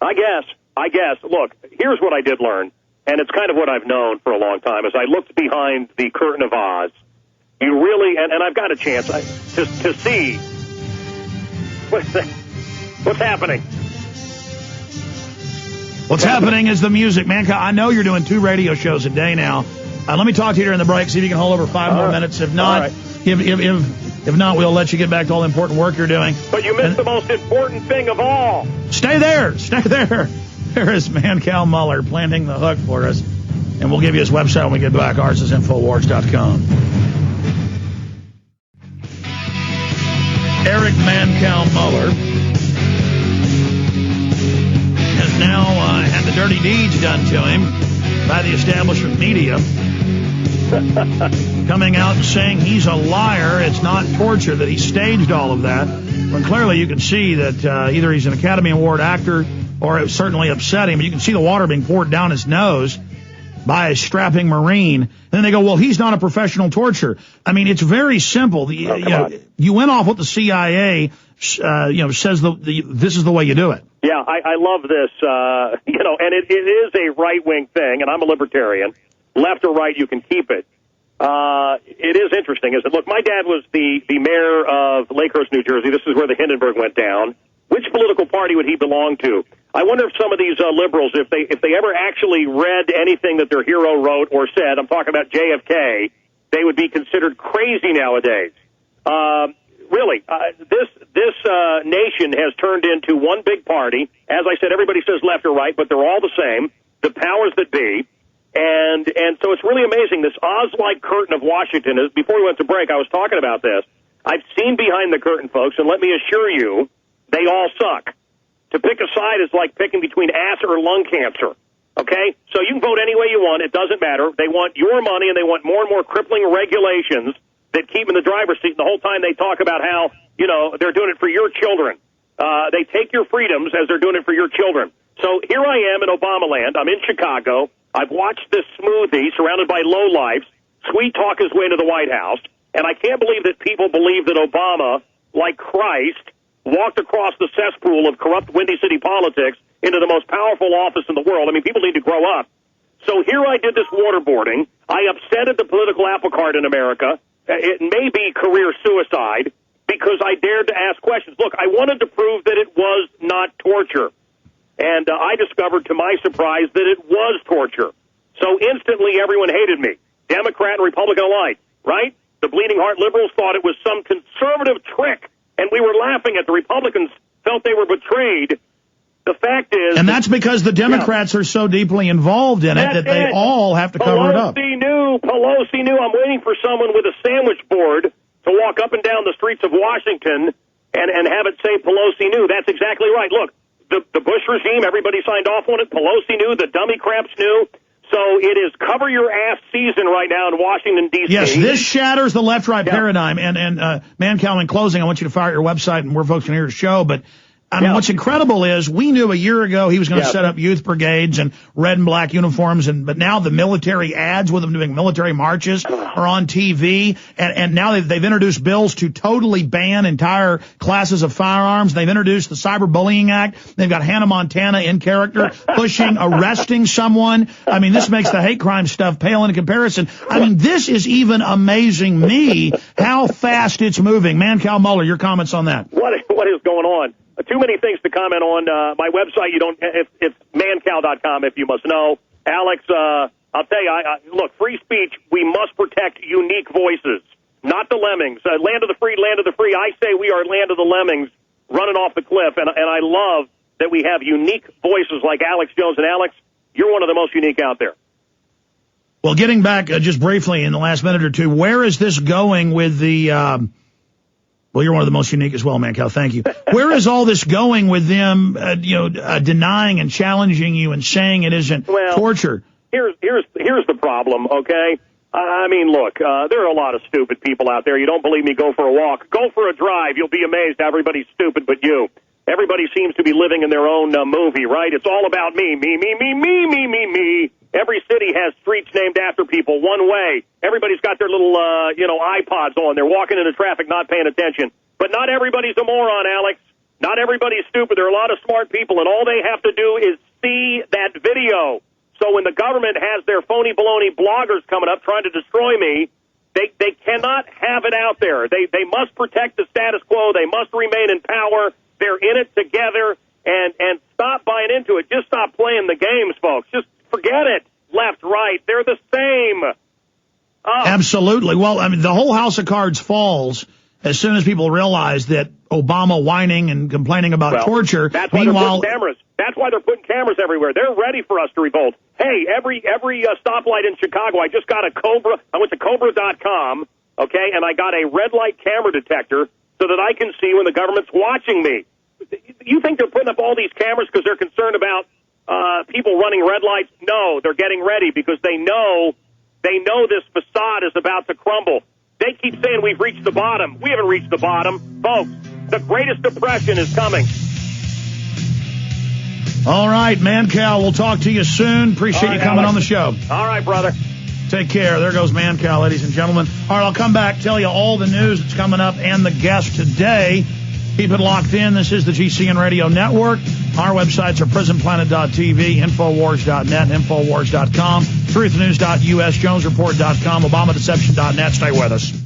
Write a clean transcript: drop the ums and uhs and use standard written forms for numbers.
I guess. Look, here's what I did learn, and it's kind of what I've known for a long time. As I looked behind the curtain of Oz, you really, and I've got a chance to see what's happening. What's happening is the music. Mancow, I know you're doing 2 radio shows a day now. Let me talk to you during the break, see if you can hold over 5 more minutes. If not, if not, we'll let you get back to all the important work you're doing. But you missed the most important thing of all. Stay there. There is Mancow Muller planting the hook for us. And we'll give you his website when we get back. Ours is Infowars.com. Eric Mancow Muller has now had the dirty deeds done to him by the establishment media, coming out and saying he's a liar, it's not torture, that he staged all of that, when clearly you can see that either he's an Academy Award actor or it certainly upset him. You can see the water being poured down his nose by a strapping Marine. And then they go, well, he's not a professional torturer. I mean, it's very simple. You went off what the CIA says this is the way you do it. Yeah, I love this, and it is a right-wing thing, and I'm a libertarian. Left or right, you can keep it. It is interesting, isn't it? Look, my dad was the mayor of Lakehurst, New Jersey. This is where the Hindenburg went down. Which political party would he belong to? I wonder if some of these liberals, if they ever actually read anything that their hero wrote or said, I'm talking about JFK, they would be considered crazy nowadays. Really, this nation has turned into one big party. As I said, everybody says left or right, but they're all the same, the powers that be. And so it's really amazing. This Oz-like curtain of Washington, before we went to break, I was talking about this. I've seen behind the curtain, folks, and let me assure you, they all suck. To pick a side is like picking between ass or lung cancer. Okay? So you can vote any way you want. It doesn't matter. They want your money, and they want more and more crippling regulations that keep them in the driver's seat. And the whole time they talk about how, they're doing it for your children. They take your freedoms as they're doing it for your children. So here I am in Obama land. I'm in Chicago. I've watched this smoothie surrounded by lowlifes sweet talk his way to the White House. And I can't believe that people believe that Obama, like Christ, walked across the cesspool of corrupt Windy City politics into the most powerful office in the world. I mean, people need to grow up. So here I did this waterboarding. I upsetted the political apple cart in America. It may be career suicide because I dared to ask questions. Look, I wanted to prove that it was not torture. And I discovered, to my surprise, that it was torture. So instantly everyone hated me, Democrat and Republican alike, right? The bleeding heart liberals thought it was some conservative trick, and we were laughing at the Republicans, felt they were betrayed. The fact is... And that's because the Democrats are so deeply involved in it that they all have to cover it up. Pelosi knew. I'm waiting for someone with a sandwich board to walk up and down the streets of Washington and have it say Pelosi knew. That's exactly right. Look, the Bush regime, everybody signed off on it. Pelosi knew. The dummy craps knew. So it is cover your ass season right now in Washington, D.C. Yes, this shatters the left-right paradigm. And Mancow, in closing, I want you to fire your website and where folks can hear the show. But I mean, what's incredible is we knew a year ago he was going to set up youth brigades and red and black uniforms, but now the military ads with them doing military marches are on TV, and now they've introduced bills to totally ban entire classes of firearms. They've introduced the Cyberbullying Act. They've got Hannah Montana in character arresting someone. I mean, this makes the hate crime stuff pale in comparison. I mean, this is even amazing me how fast it's moving. Mancow Muller, your comments on that? What is going on? Too many things to comment on. My website, it's mancow.com if you must know. Alex, I'll tell you, look, free speech, we must protect unique voices, not the lemmings. Land of the free, land of the free. I say we are land of the lemmings running off the cliff, and I love that we have unique voices like Alex Jones. And Alex, you're one of the most unique out there. Well, getting back just briefly in the last minute or two, where is this going with the... Well, you're one of the most unique as well, Mancow. Thank you. Where is all this going with them, denying and challenging you and saying it isn't torture? Here's the problem, okay? I mean, look, there are a lot of stupid people out there. You don't believe me? Go for a walk. Go for a drive. You'll be amazed. Everybody's stupid but you. Everybody seems to be living in their own movie, right? It's all about me, me, me, me, me, me, me, me. Every city has streets named after people, one way. Everybody's got their little, iPods on. They're walking into traffic, not paying attention. But not everybody's a moron, Alex. Not everybody's stupid. There are a lot of smart people, and all they have to do is see that video. So when the government has their phony baloney bloggers coming up trying to destroy me, they cannot have it out there. They must protect the status quo. They must remain in power. They're in it together, and stop buying into it. Just stop playing the games, folks. Just forget it. Left, right, they're the same. Oh. Absolutely. Well, I mean, the whole house of cards falls as soon as people realize that Obama whining and complaining about torture. That's why they're putting cameras. That's why they're putting cameras everywhere. They're ready for us to revolt. Hey, every stoplight in Chicago, I just got a Cobra. I went to Cobra.com, okay, and I got a red light camera detector so that I can see when the government's watching me. You think they're putting up all these cameras because they're concerned about people running red lights? No, they're getting ready because they know this facade is about to crumble. They keep saying we've reached the bottom. We haven't reached the bottom. Folks, the greatest depression is coming. All right, Mancow, we'll talk to you soon. Appreciate you coming on the show. All right, brother. Take care. There goes Mancow, ladies and gentlemen. All right, I'll come back, tell you all the news that's coming up and the guest today. Keep it locked in. This is the GCN Radio Network. Our websites are prisonplanet.tv, Infowars.net, Infowars.com, TruthNews.us, JonesReport.com, ObamaDeception.net. Stay with us.